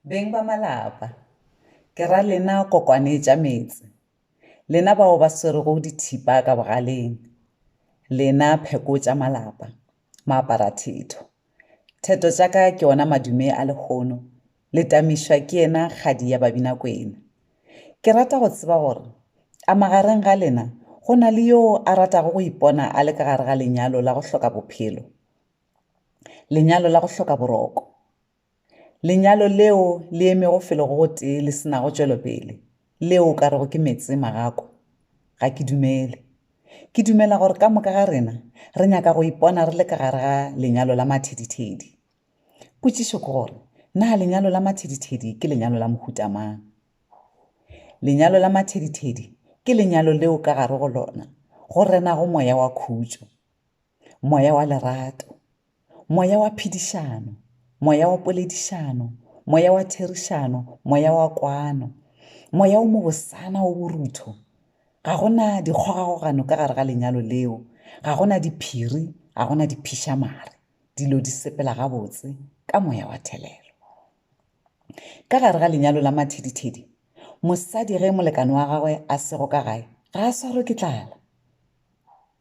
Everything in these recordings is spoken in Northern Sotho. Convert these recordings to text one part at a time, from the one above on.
Beng ba malapa, ke ra lena kokwane tša metsi, lena bao ba swerego dithipa ka bogaleng, lena pheko tša malapa, maaparathetho. Theto tša ka ke ona madume a lekgono, le tamišwa ke yena kgadi ya Babinakwena. Ke rata go tseba gore a magareng ga lena go na le yo a ratago go ipona a le ka gare ga lenyalo la go hloka bophelo, lenyalo la go hloka boroko, lenyalo leo le emego felo go tee le senago tšwelopele, leo o ka rego ke metsi magako. Ga ke dumele, ke dumela gore ka moka ga rena re nyaka go ipona re le ka gare ga lenyalo la mathedithedi. Potšišo ke gore na lenyalo la mathedithedi ke lenyalo la mohuta mang? Lenyalo la mathedithedi ke lenyalo leo ka gare go lona go renago moya wa khutšo, moya wa lerato, moya wa phedišano, moya wa poledišano, moya wa therišano, moya wa kwano, moya o mogosana o borutho. Ga gona dikgogakgogano ka gare ga lenyalo leo, ga gona diphiri, ga gona diphišamare, dilo di sepela gabotse ka moya wa thelelo. Ka gare ga lenyalo la mathedithedi, mosadi ge molekane wa gagwe a sego ka gae ga a swarwe ke tlala.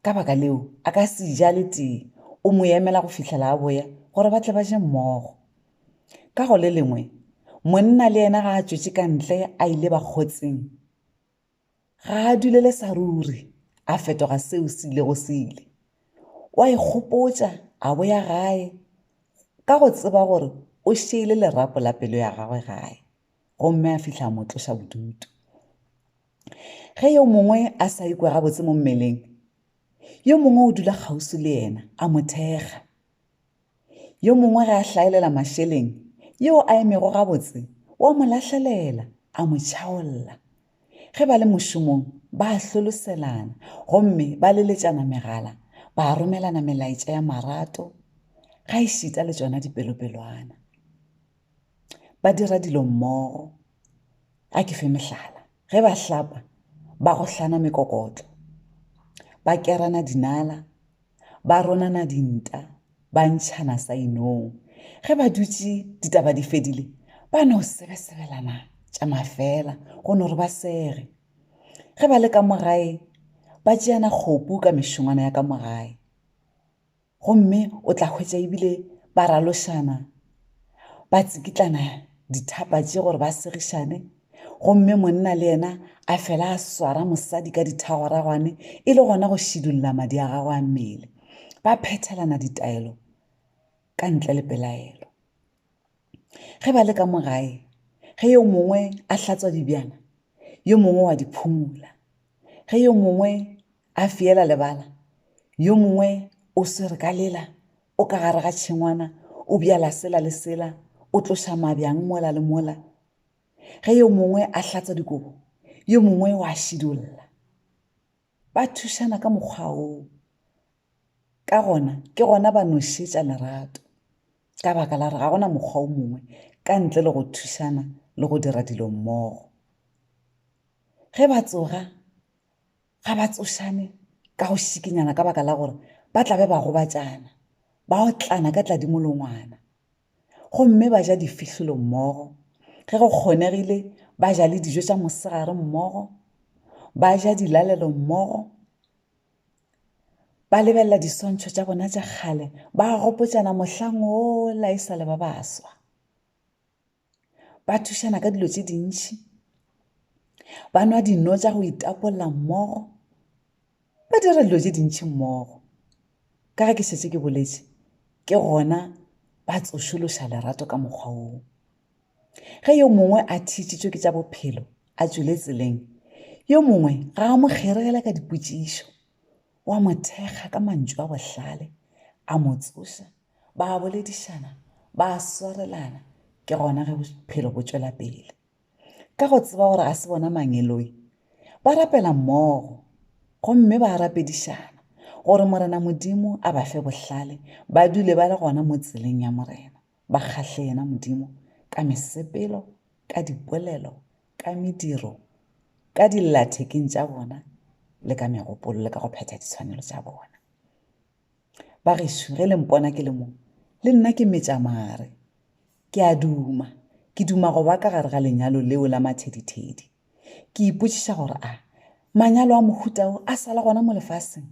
Ka baka leo a ka se jale tee, o mo emela go fitlhela a boya gore ba tle ba je mmogo. Ka go le lengwe, monna le yena ga a tšwetše ka ntle a ile bakgotsing, ga a dulele saruri a fetoga seo se ile go se ile. Wa ikgopotša a boya gae ka go tseba gore o šeile lerapo la pelo ya gagwe gae, gomme a fitlha a mo tloša bodutu. Ge yo mongwe a sa ikwe gabotse mo mmeleng, yo mongwe o dula kgauswi le yena a mo thekga. Yo mongwe ge a hlaelela mašeleng, yo a emego gabotse wa mo lahlelela a mo tšhaolla. Ge ba le mošomong ba a hloloselana, gomme ba leletšana megala, ba romelana melaetša ya marato, ga e šita le tšona dipelopelwana. Ba dira dilo mmogo, a ke fe mehlala, ge ba hlapa ba gohlana mekokotlo, ba kerana dinala, ba ronana dinta, ba ntšhana sainong. Ge ba dutše ditaba di fedile, ba no sebesebelana tša mafela go no re ba sege. Ge ba le ka mogae ba tšeana kgopu ka mešongwana ya ka mogae, gomme o tla hwetša ebile ba ralošana, ba tsikitlana dithapa tše gore ba segišane, gomme monna le yena a fela a swara mosadi ka dithagwaragwane e le gona go šidulla madi a gagwe a mmele. Ba phethelana ditaelo ka ntle le pelaelo. Ge ba le ka mogae, ge yo mongwe a hlatswa dibjana, yo mongwe wa di phumula. Ge yo mongwe a fiela lebala, yo mongwe o swere ka lela, o ka gare ga tšhengwana, o bjala sela le sela, o tloša mabjang mola le mola. Ge yo mongwe a hlatswa dikobo, yo mongwe wa šidulla. Ba thušana ka mokgwa oo. Ka gona ke gona ba nošetša lerato, ka baka la re ga gona mokgwa o mongwe ka ntle le go thušana le go dira dilo mmogo. Ge ba tsoga, ga ba tsošane ka go šikinyana ka baka la gore ba tla be ba gobatšana, ba otlana ka tladimolongwana, gomme ba ja difihlolo mmogo. Ge go kgonegile ba ja le dijo tša mosegare mmogo, ba ja dilalelo mmogo, ba lebelela diswantšho tša bona tša kgale, ba gopotšana mohlang ola e sa le ba baswa. Ba thušana ka dilo tše dintšhi, ba nwa dino tša go itapolla mmogo, ba dira dilo tše dintšhi mmogo. Ka ge ke šetše ke boletše, ke gona ba tsošološa lerato ka mokgwa oo. Ge yo mongwe a thitšitšwe ke tša bophelo a tšwele tseleng, yo mongwe ga a mo kgeregela ka dipotšišo, wa mo thekga ka mantšu a bohlale, a mo tsoša, ba boledišana, ba swarelana. Ke gona ge bophelo bo tšwela pele. Ka go tseba gore ga se bona mangeloi, ba rapela mmogo, gomme ba rapedišana gore morena Modimo a ba fe bohlale, ba dule ba le gona mo tseleng ya morena, ba kgahle yena Modimo ka mesepelo, ka dipolelo, ka mediro, ka dillathekeng tša bona, le ka megopolo le ka go phetha ditshwanelo tša bona. Ba gešo ge le mpona ke le mo, le nna ke metša mare, ke a duma, ke duma go ba ka gare ga lenyalo leo la mathedithedi ke ipotšiša gore manyalo a mohuta o a sala gona mo lefaseng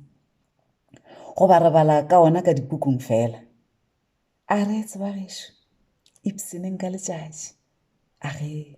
goba re bala ka ona ka dipukung fela a re tseba gešo ipseneng ka letšatši a ge